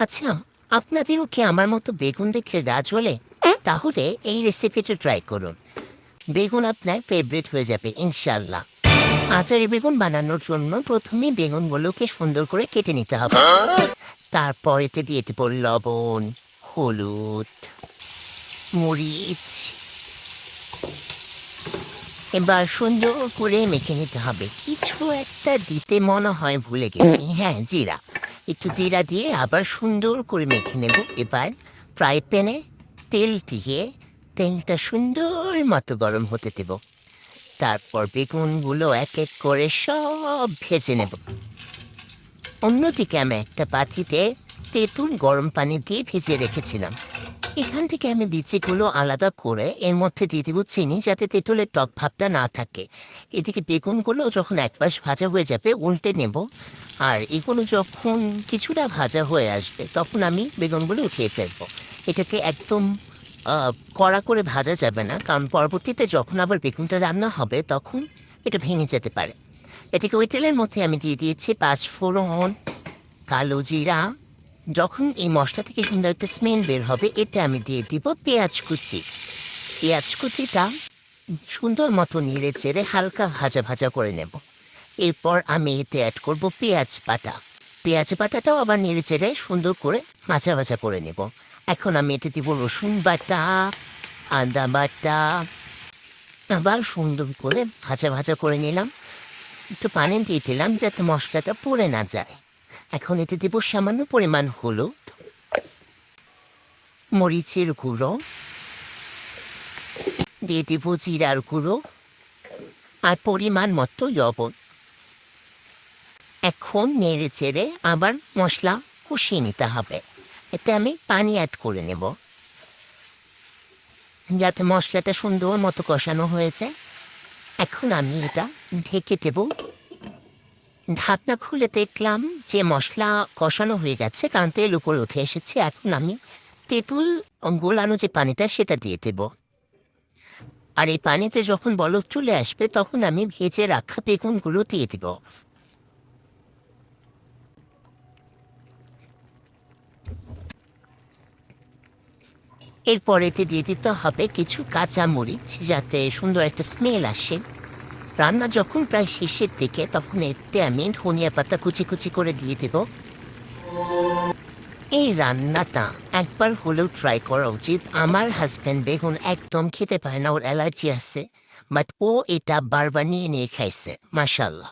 আচ্ছা, আপনাদেরও কি আমার মতো বেগুন দেখলে রাজ হলে? তাহলে এই রেসিপিটা ট্রাই করুন। বেগুন আপনার ফেভারিট হয়ে যাবে ইনশাল্লাহ। আচারি বেগুন বানানোর জন্য প্রথমে বেগুনগুলোকে সুন্দর করে কেটে নিতে হবে। তারপর এতে দিয়ে দেব লবণ, হলুদ, মরিচ। এবার সুন্দর করে মেখে নিতে হবে। কিছু একটা দিতে মনে হয় ভুলে গেছি। হ্যাঁ, জিরা। একটু জিরা দিয়ে আবার সুন্দর করে মেখে নেব। এবার ফ্রাই প্যানে তেল দিয়ে তেলটা সুন্দর মতো গরম হতে দেব। তারপর বেগুনগুলো এক এক করে সব ভেজে নেব। অন্যদিকে আমি একটা পাতিতে তেঁতুল গরম পানি দিয়ে ভিজিয়ে রেখেছিলাম। এখান থেকে আমি বিচিগুলো আলাদা করে এর মধ্যে দিয়ে দেবো চিনি, যাতে তেঁতুলের টক ভাবটা না থাকে। এদিকে বেগুনগুলো যখন এক পাশ ভাজা হয়ে যাবে উল্টে নেব। আর এগুলো যখন কিছুটা ভাজা হয়ে আসবে তখন আমি বেগুনগুলো উঠিয়ে ফেলবো। এটাকে একদম কড়া করে ভাজা যাবে না, কারণ পরবর্তীতে যখন আবার বেগুনটা রান্না হবে তখন এটা ভেঙে যেতে পারে। এদিকে ওই তেলের মধ্যে আমি দিয়ে দিয়েছি পাঁচফোড়ন, কালো জিরা। যখন এই মশলা থেকে সুন্দর একটা স্মেল বের হবে এতে আমি দিয়ে দিব পেঁয়াজ কুচি। পেঁয়াজ কুচিটা সুন্দর মতো নেড়ে চেড়ে হালকা ভাজা ভাজা করে নেব। এরপর আমি এতে অ্যাড করব পেঁয়াজ বাটা। পেঁয়াজ বাটাটাও আবার নেড়ে চেড়ে সুন্দর করে ভাজা ভাজা করে নেব। এখন আমি এতে দিব রসুন বাটা, আদা বাটা। আবার সুন্দর করে ভাজা ভাজা করে নিলাম। একটু পানি দিয়ে দিলাম যাতে মশলাটা পুড়ে না যায়। এখন এতে দিব সামান্য পরিমাণ হলুদ, মরিচের গুঁড়ো, দিয়ে দিব জিরার গুঁড়ো আর পরিমাণ মতো লবণ। এখন নেড়ে চেড়ে আবার মশলা কষিয়ে নিতে হবে। এতে আমি পানি অ্যাড করে নেব যাতে মশলাটা সুন্দর মতো কষানো হয়েছে। এখন আমি এটা ঢেকে দেব। ঢাকনা খুলে দেখলাম যে মশলা কষানো হয়ে গেছে, কারণ তেল উপরে উঠে এসেছে। এখন আমি তেঁতুল গোলানো যে পানিটা সেটা দিয়ে দেব। আর এই পানিতে যখন বলক চলে আসবে তখন আমি ভেজে রাখা বেগুনগুলো দিয়ে দেব। এরপর এতে দিয়ে দিতে হবে কিছু কাঁচা মরিচ, যাতে সুন্দর একটা স্মেল আসে। রান্না যখন প্রায় শেষের দিকে তখন এতে আমি ধনিয়া পাতা কুচি কুচি করে দিয়ে দেব। এই রান্নাটা একবার হলেও ট্রাই করা উচিত। আমার হাজব্যান্ড বেগুন একদম খেতে পায় না, ওর অ্যালার্জি আছে, বাট ও এটা বারবার নিয়ে নিয়ে খাইছে, মাশাল্লাহ।